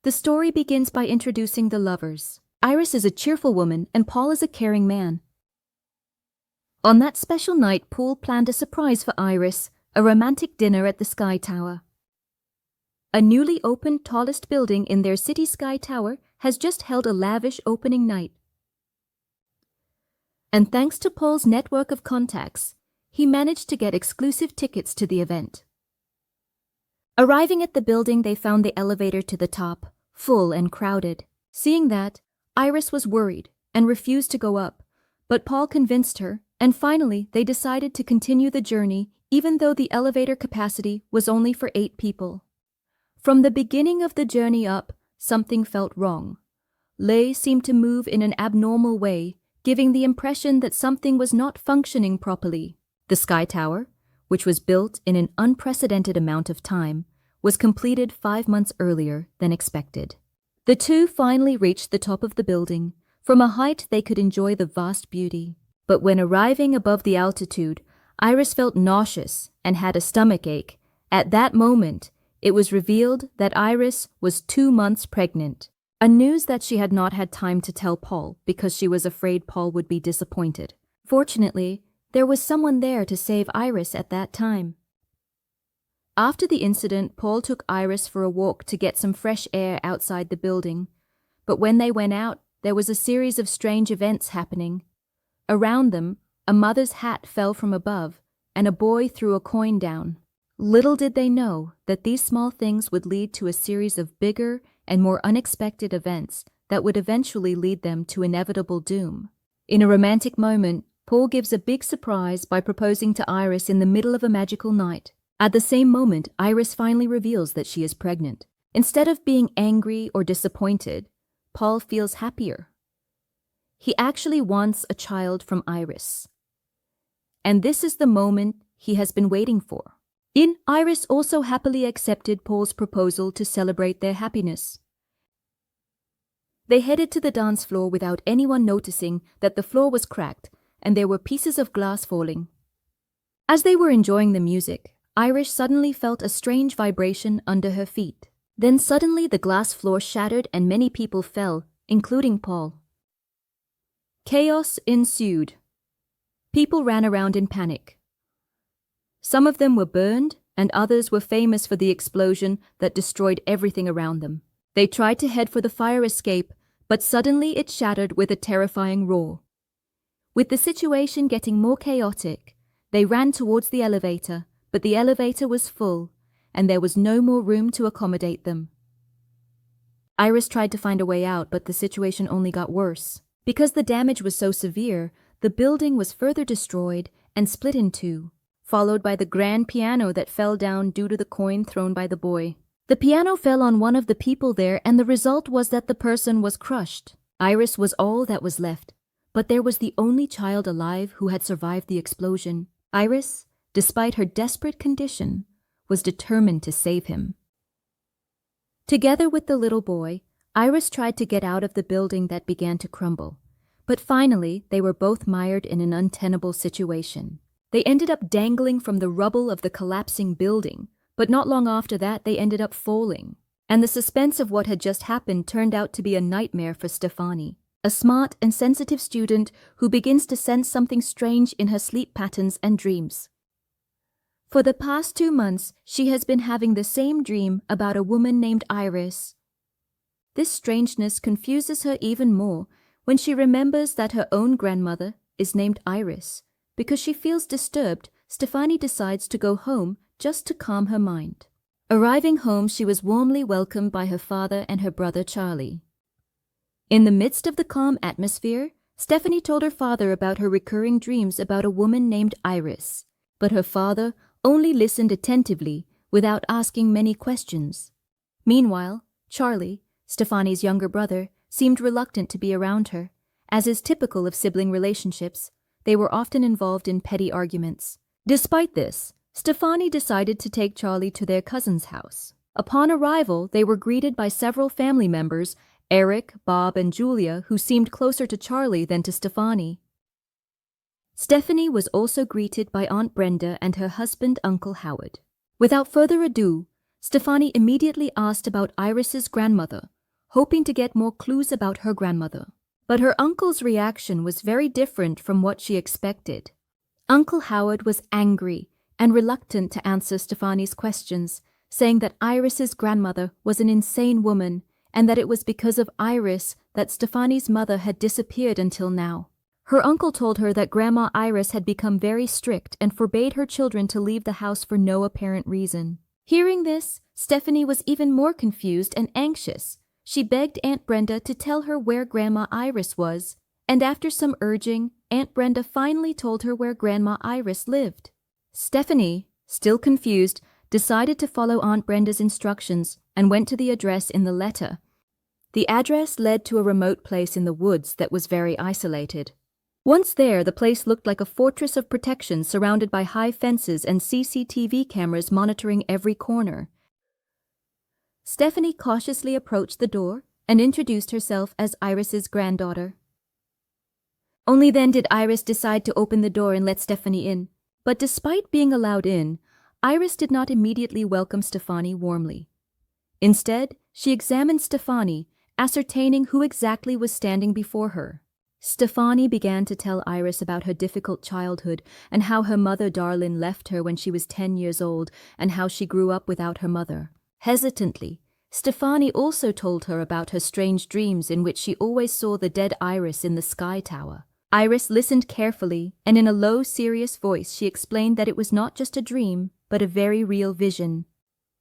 The story begins by introducing the lovers. Iris is a cheerful woman and Paul is a caring man. On that special night, Paul planned a surprise for Iris, a romantic dinner at the Sky Tower. A newly opened tallest building in their city Sky Tower has just held a lavish opening night. And thanks to Paul's network of contacts, he managed to get exclusive tickets to the event. Arriving at the building, they found the elevator to the top, full and crowded. Seeing that, Iris was worried and refused to go up, but Paul convinced her, and finally they decided to continue the journey even though the elevator capacity was only for 8 people. From the beginning of the journey up, something felt wrong. Lei seemed to move in an abnormal way, giving the impression that something was not functioning properly. The Sky Tower, which was built in an unprecedented amount of time, was completed 5 months earlier than expected. The two finally reached the top of the building. From a height they could enjoy the vast beauty. But when arriving above the altitude, Iris felt nauseous and had a stomach ache. At that moment, it was revealed that Iris was 2 months pregnant, a news that she had not had time to tell Paul because she was afraid Paul would be disappointed. Fortunately, there was someone there to save Iris at that time. After the incident, Paul took Iris for a walk to get some fresh air outside the building. But when they went out, there was a series of strange events happening. Around them, a mother's hat fell from above, and a boy threw a coin down. Little did they know that these small things would lead to a series of bigger and more unexpected events that would eventually lead them to inevitable doom. In a romantic moment, Paul gives a big surprise by proposing to Iris in the middle of a magical night. At the same moment, Iris finally reveals that she is pregnant. Instead of being angry or disappointed, Paul feels happier. He actually wants a child from Iris. And this is the moment he has been waiting for. Iris also happily accepted Paul's proposal to celebrate their happiness. They headed to the dance floor without anyone noticing that the floor was cracked and there were pieces of glass falling. As they were enjoying the music, Iris suddenly felt a strange vibration under her feet. Then suddenly the glass floor shattered and many people fell, including Paul. Chaos ensued. People ran around in panic. Some of them were burned, and others were famous for the explosion that destroyed everything around them. They tried to head for the fire escape, but suddenly it shattered with a terrifying roar. With the situation getting more chaotic, they ran towards the elevator, but the elevator was full, and there was no more room to accommodate them. Iris tried to find a way out, but the situation only got worse. Because the damage was so severe, the building was further destroyed and split in two, followed by the grand piano that fell down due to the coin thrown by the boy. The piano fell on one of the people there, and the result was that the person was crushed. Iris was all that was left, but there was the only child alive who had survived the explosion. Iris, despite her desperate condition, was determined to save him. Together with the little boy, Iris tried to get out of the building that began to crumble, but finally they were both mired in an untenable situation. They ended up dangling from the rubble of the collapsing building, but not long after that they ended up falling. And the suspense of what had just happened turned out to be a nightmare for Stefani, a smart and sensitive student who begins to sense something strange in her sleep patterns and dreams. For the past 2 months, she has been having the same dream about a woman named Iris. This strangeness confuses her even more when she remembers that her own grandmother is named Iris. Because she feels disturbed, Stefani decides to go home just to calm her mind. Arriving home, she was warmly welcomed by her father and her brother Charlie. In the midst of the calm atmosphere, Stefani told her father about her recurring dreams about a woman named Iris, but her father only listened attentively without asking many questions. Meanwhile, Charlie, Stefani's younger brother, seemed reluctant to be around her. As is typical of sibling relationships, they were often involved in petty arguments. Despite this, Stefani decided to take Charlie to their cousin's house. Upon arrival, they were greeted by several family members, Eric, Bob, and Julia, who seemed closer to Charlie than to Stefani. Stefani was also greeted by Aunt Brenda and her husband, Uncle Howard. Without further ado, Stefani immediately asked about Iris's grandmother, hoping to get more clues about her grandmother. But her uncle's reaction was very different from what she expected. Uncle Howard was angry and reluctant to answer Stefani's questions, saying that Iris's grandmother was an insane woman and that it was because of Iris that Stefani's mother had disappeared until now. Her uncle told her that Grandma Iris had become very strict and forbade her children to leave the house for no apparent reason. Hearing this, Stefani was even more confused and anxious. She begged Aunt Brenda to tell her where Grandma Iris was, and after some urging, Aunt Brenda finally told her where Grandma Iris lived. Stefani, still confused, decided to follow Aunt Brenda's instructions and went to the address in the letter. The address led to a remote place in the woods that was very isolated. Once there, the place looked like a fortress of protection surrounded by high fences and CCTV cameras monitoring every corner. Stefani cautiously approached the door and introduced herself as Iris's granddaughter. Only then did Iris decide to open the door and let Stefani in. But despite being allowed in, Iris did not immediately welcome Stefani warmly. Instead, she examined Stefani, ascertaining who exactly was standing before her. Stefani began to tell Iris about her difficult childhood and how her mother Darlin left her when she was 10 years old and how she grew up without her mother. Hesitantly, Stefani also told her about her strange dreams in which she always saw the dead Iris in the sky tower. Iris listened carefully, and in a low, serious voice she explained that it was not just a dream, but a very real vision.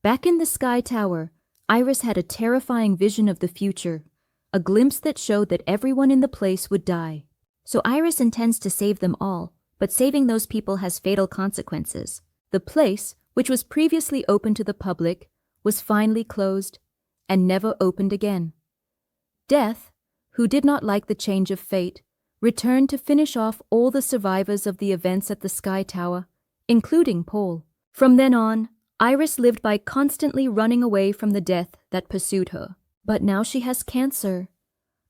Back in the sky tower, Iris had a terrifying vision of the future, a glimpse that showed that everyone in the place would die. So Iris intends to save them all, but saving those people has fatal consequences. The place, which was previously open to the public, was finally closed and never opened again. Death, who did not like the change of fate, returned to finish off all the survivors of the events at the Sky Tower, including Paul. From then on, Iris lived by constantly running away from the death that pursued her. But now she has cancer,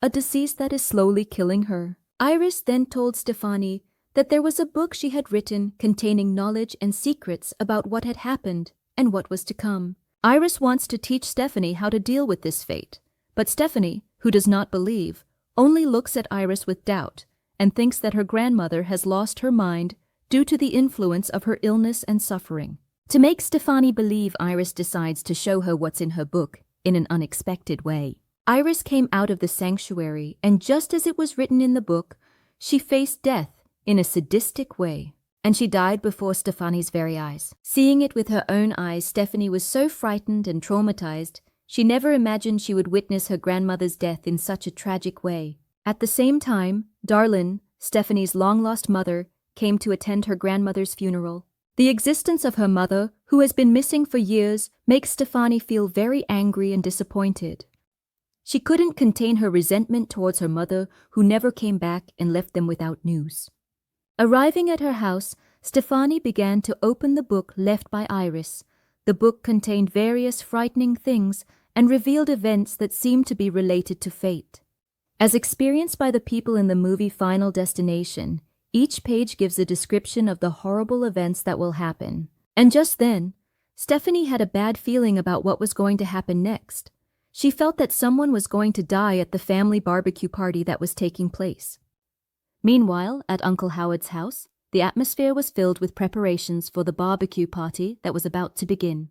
a disease that is slowly killing her. Iris then told Stefani that there was a book she had written containing knowledge and secrets about what had happened and what was to come. Iris wants to teach Stefani how to deal with this fate, but Stefani, who does not believe, only looks at Iris with doubt and thinks that her grandmother has lost her mind due to the influence of her illness and suffering. To make Stefani believe, Iris decides to show her what's in her book in an unexpected way. Iris came out of the sanctuary, and just as it was written in the book, she faced death in a sadistic way, and she died before Stefani's very eyes. Seeing it with her own eyes, Stefani was so frightened and traumatized, she never imagined she would witness her grandmother's death in such a tragic way. At the same time, Darlin, Stefani's long-lost mother, came to attend her grandmother's funeral. The existence of her mother, who has been missing for years, makes Stefani feel very angry and disappointed. She couldn't contain her resentment towards her mother, who never came back and left them without news. Arriving at her house, Stefani began to open the book left by Iris. The book contained various frightening things and revealed events that seemed to be related to fate. As experienced by the people in the movie Final Destination, each page gives a description of the horrible events that will happen. And just then, Stefani had a bad feeling about what was going to happen next. She felt that someone was going to die at the family barbecue party that was taking place. Meanwhile, at Uncle Howard's house, the atmosphere was filled with preparations for the barbecue party that was about to begin.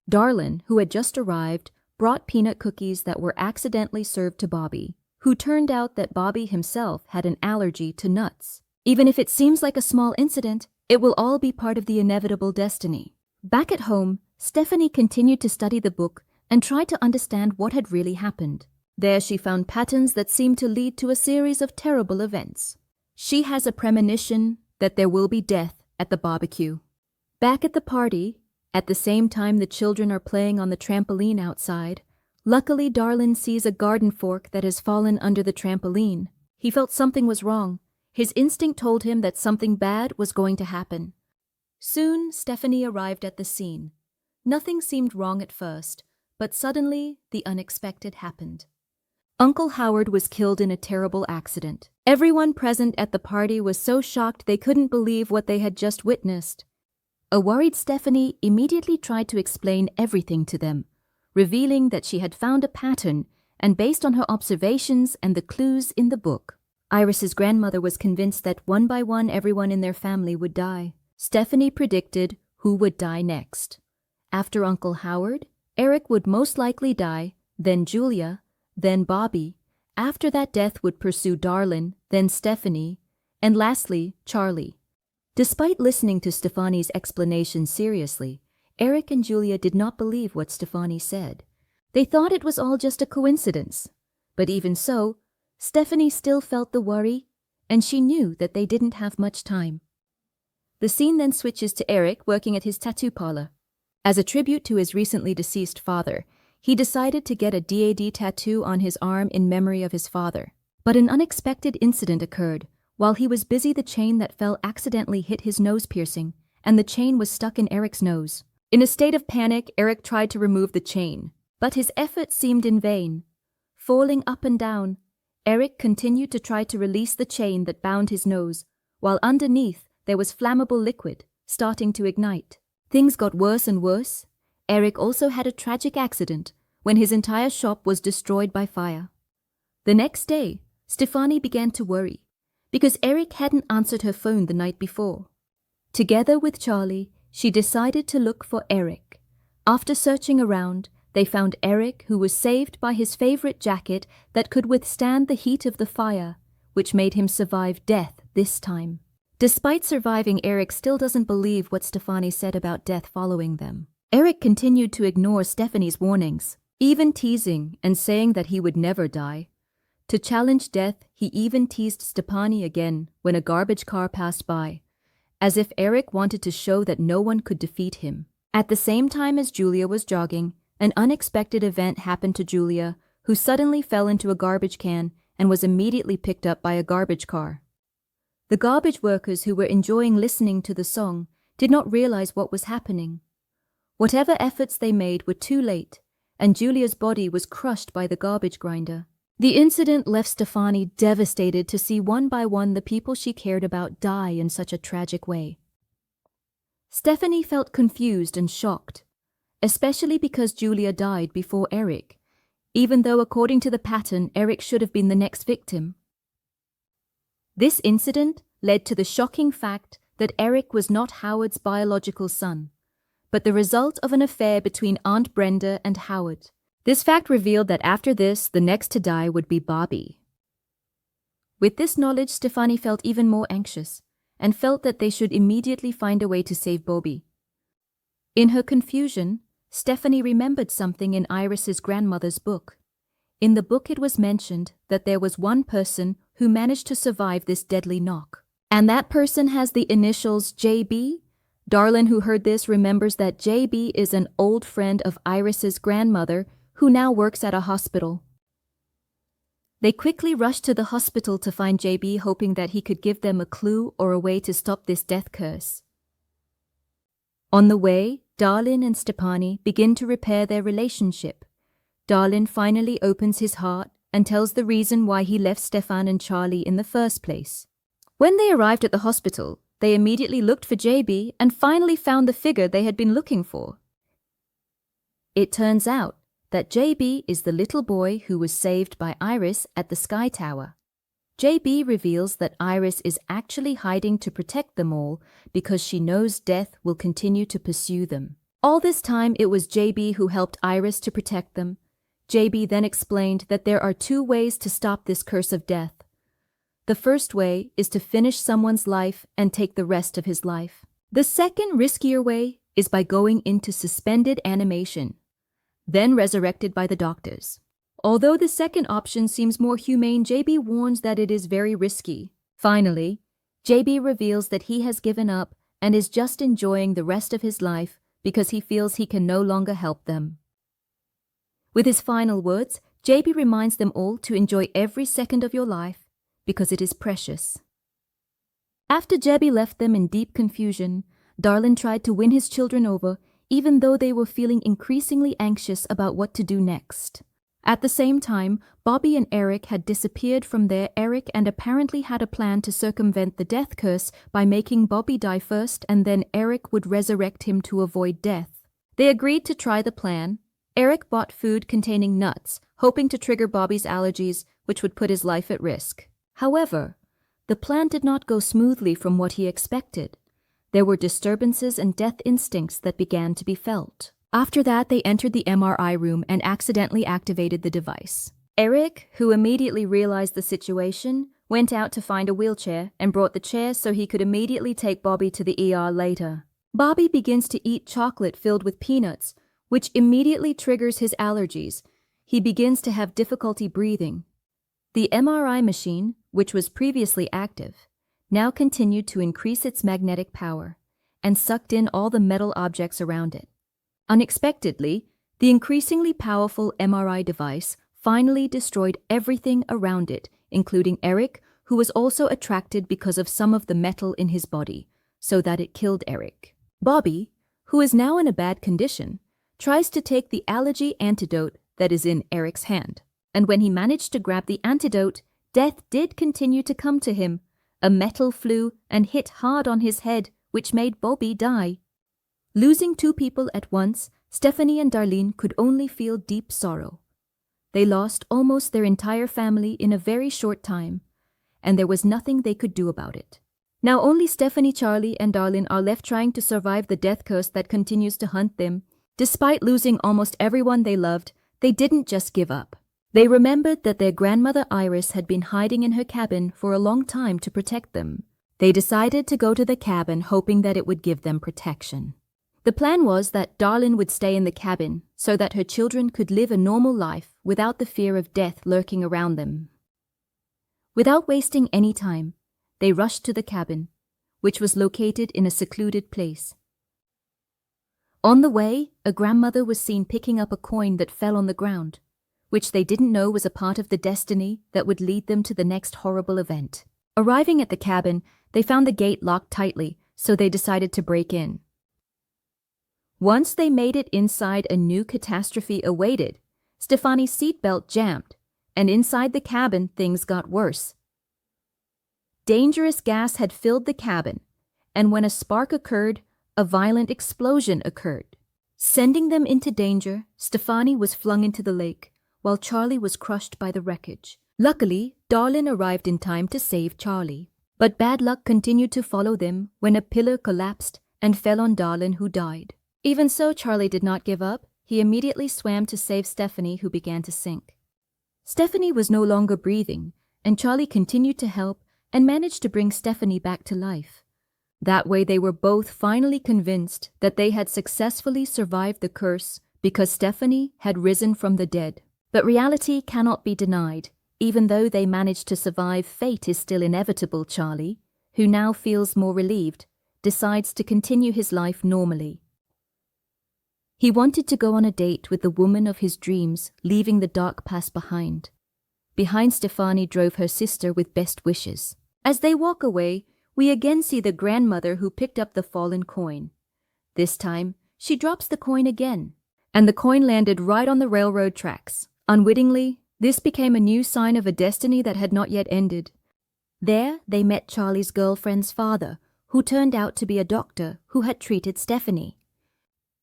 Darlin, who had just arrived, brought peanut cookies that were accidentally served to Bobby, who turned out that Bobby himself had an allergy to nuts. Even if it seems like a small incident, it will all be part of the inevitable destiny. Back at home, Stefani continued to study the book and tried to understand what had really happened. There she found patterns that seemed to lead to a series of terrible events. She has a premonition that there will be death at the barbecue. Back at the party, at the same time the children are playing on the trampoline outside, luckily Darlin sees a garden fork that has fallen under the trampoline. He felt something was wrong. His instinct told him that something bad was going to happen. Soon, Stefani arrived at the scene. Nothing seemed wrong at first, but suddenly the unexpected happened. Uncle Howard was killed in a terrible accident. Everyone present at the party was so shocked they couldn't believe what they had just witnessed. A worried Stefani immediately tried to explain everything to them, revealing that she had found a pattern and based on her observations and the clues in the book. Iris's grandmother was convinced that one by one everyone in their family would die. Stefani predicted who would die next. After Uncle Howard, Eric would most likely die, then Julia, then Bobby. After that death would pursue Darlin, then Stefani, and lastly, Charlie. Despite listening to Stefani's explanation seriously, Eric and Julia did not believe what Stefani said. They thought it was all just a coincidence. But even so, Stefani still felt the worry, and she knew that they didn't have much time. The scene then switches to Eric working at his tattoo parlor. As a tribute to his recently deceased father, he decided to get a DAD tattoo on his arm in memory of his father. But an unexpected incident occurred. While he was busy, the chain that fell accidentally hit his nose piercing, and the chain was stuck in Eric's nose. In a state of panic, Eric tried to remove the chain, but his efforts seemed in vain. Falling up and down, Eric continued to try to release the chain that bound his nose, while underneath there was flammable liquid starting to ignite. Things got worse and worse. Eric also had a tragic accident when his entire shop was destroyed by fire. The next day, Stefani began to worry because Eric hadn't answered her phone the night before. Together with Charlie, she decided to look for Eric. After searching around, they found Eric, who was saved by his favorite jacket that could withstand the heat of the fire, which made him survive death this time. Despite surviving, Eric still doesn't believe what Stefani said about death following them. Eric continued to ignore Stefani's warnings, even teasing and saying that he would never die. To challenge death, he even teased Stefani again when a garbage car passed by, as if Eric wanted to show that no one could defeat him. At the same time as Julia was jogging, an unexpected event happened to Julia, who suddenly fell into a garbage can and was immediately picked up by a garbage car. The garbage workers who were enjoying listening to the song did not realize what was happening. Whatever efforts they made were too late, and Julia's body was crushed by the garbage grinder. The incident left Stefani devastated to see one by one the people she cared about die in such a tragic way. Stefani felt confused and shocked, especially because Julia died before Eric, even though according to the pattern, Eric should have been the next victim. This incident led to the shocking fact that Eric was not Howard's biological son, but the result of an affair between Aunt Brenda and Howard. This fact revealed that after this, the next to die would be Bobby. With this knowledge, Stefani felt even more anxious and felt that they should immediately find a way to save Bobby. In her confusion, Stefani remembered something in Iris's grandmother's book. In the book it was mentioned that there was one person who managed to survive this deadly knock. And that person has the initials JB. Darlin, who heard this, remembers that JB is an old friend of Iris's grandmother who now works at a hospital. They quickly rushed to the hospital to find JB, hoping that he could give them a clue or a way to stop this death curse. On the way, Darlin and Stefani begin to repair their relationship. Darlin finally opens his heart and tells the reason why he left Stefan and Charlie in the first place. When they arrived at the hospital, they immediately looked for JB and finally found the figure they had been looking for. It turns out that JB is the little boy who was saved by Iris at the Sky Tower. JB reveals that Iris is actually hiding to protect them all because she knows death will continue to pursue them. All this time it was JB who helped Iris to protect them. JB then explained that there are two ways to stop this curse of death. The first way is to finish someone's life and take the rest of his life. The second, riskier way is by going into suspended animation, then resurrected by the doctors. Although the second option seems more humane, JB warns that it is very risky. Finally, JB reveals that he has given up and is just enjoying the rest of his life because he feels he can no longer help them. With his final words, JB reminds them all to enjoy every second of your life because it is precious. After JB left them in deep confusion, Darlin tried to win his children over, even though they were feeling increasingly anxious about what to do next. At the same time, Bobby and Eric had disappeared from there. Eric and apparently had a plan to circumvent the death curse by making Bobby die first, and then Eric would resurrect him to avoid death. They agreed to try the plan, Eric bought food containing nuts, hoping to trigger Bobby's allergies, which would put his life at risk. However, the plan did not go smoothly from what he expected. There were disturbances and death instincts that began to be felt. After that, they entered the MRI room and accidentally activated the device. Eric, who immediately realized the situation, went out to find a wheelchair and brought the chair so he could immediately take Bobby to the ER later. Bobby begins to eat chocolate filled with peanuts, which immediately triggers his allergies. He begins to have difficulty breathing. The MRI machine, which was previously active, now continued to increase its magnetic power and sucked in all the metal objects around it. Unexpectedly, the increasingly powerful MRI device finally destroyed everything around it, including Eric, who was also attracted because of some of the metal in his body, so that it killed Eric. Bobby, who is now in a bad condition, tries to take the allergy antidote that is in Eric's hand. And when he managed to grab the antidote, death did continue to come to him. A metal flew and hit hard on his head, which made Bobby die. Losing two people at once, Stefani and Darlene could only feel deep sorrow. They lost almost their entire family in a very short time, and there was nothing they could do about it. Now only Stefani, Charlie, and Darlene are left trying to survive the death curse that continues to hunt them. Despite losing almost everyone they loved, they didn't just give up. They remembered that their grandmother Iris had been hiding in her cabin for a long time to protect them. They decided to go to the cabin hoping that it would give them protection. The plan was that Darlene would stay in the cabin so that her children could live a normal life without the fear of death lurking around them. Without wasting any time, they rushed to the cabin, which was located in a secluded place. On the way, a grandmother was seen picking up a coin that fell on the ground, which they didn't know was a part of the destiny that would lead them to the next horrible event. Arriving at the cabin, they found the gate locked tightly, so they decided to break in. Once they made it inside, a new catastrophe awaited. Stefani's seatbelt jammed, and inside the cabin, things got worse. Dangerous gas had filled the cabin, and when a spark occurred, a violent explosion occurred. Sending them into danger, Stefani was flung into the lake, while Charlie was crushed by the wreckage. Luckily, Darlene arrived in time to save Charlie. But bad luck continued to follow them when a pillar collapsed and fell on Darlene, who died. Even so, Charlie did not give up. He immediately swam to save Stefani, who began to sink. Stefani was no longer breathing, and Charlie continued to help and managed to bring Stefani back to life. That way they were both finally convinced that they had successfully survived the curse because Stefani had risen from the dead. But reality cannot be denied. Even though they managed to survive, fate is still inevitable. Charlie, who now feels more relieved, decides to continue his life normally. He wanted to go on a date with the woman of his dreams, leaving the dark past behind. Behind Stefani drove her sister with best wishes. As they walk away, we again see the grandmother who picked up the fallen coin. This time, she drops the coin again, and the coin landed right on the railroad tracks. Unwittingly, this became a new sign of a destiny that had not yet ended. There, they met Charlie's girlfriend's father, who turned out to be a doctor who had treated Stefani.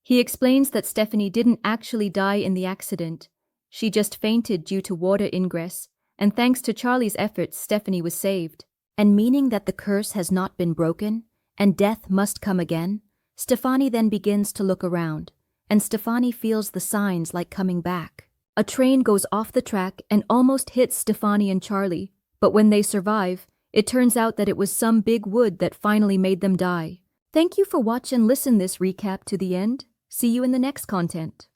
He explains that Stefani didn't actually die in the accident. She just fainted due to water ingress, and thanks to Charlie's efforts, Stefani was saved. And meaning that the curse has not been broken, and death must come again, Stefani then begins to look around, and Stefani feels the signs like coming back. A train goes off the track and almost hits Stefani and Charlie, but when they survive, it turns out that it was some big wood that finally made them die. Thank you for watching and listen this recap to the end. See you in the next content.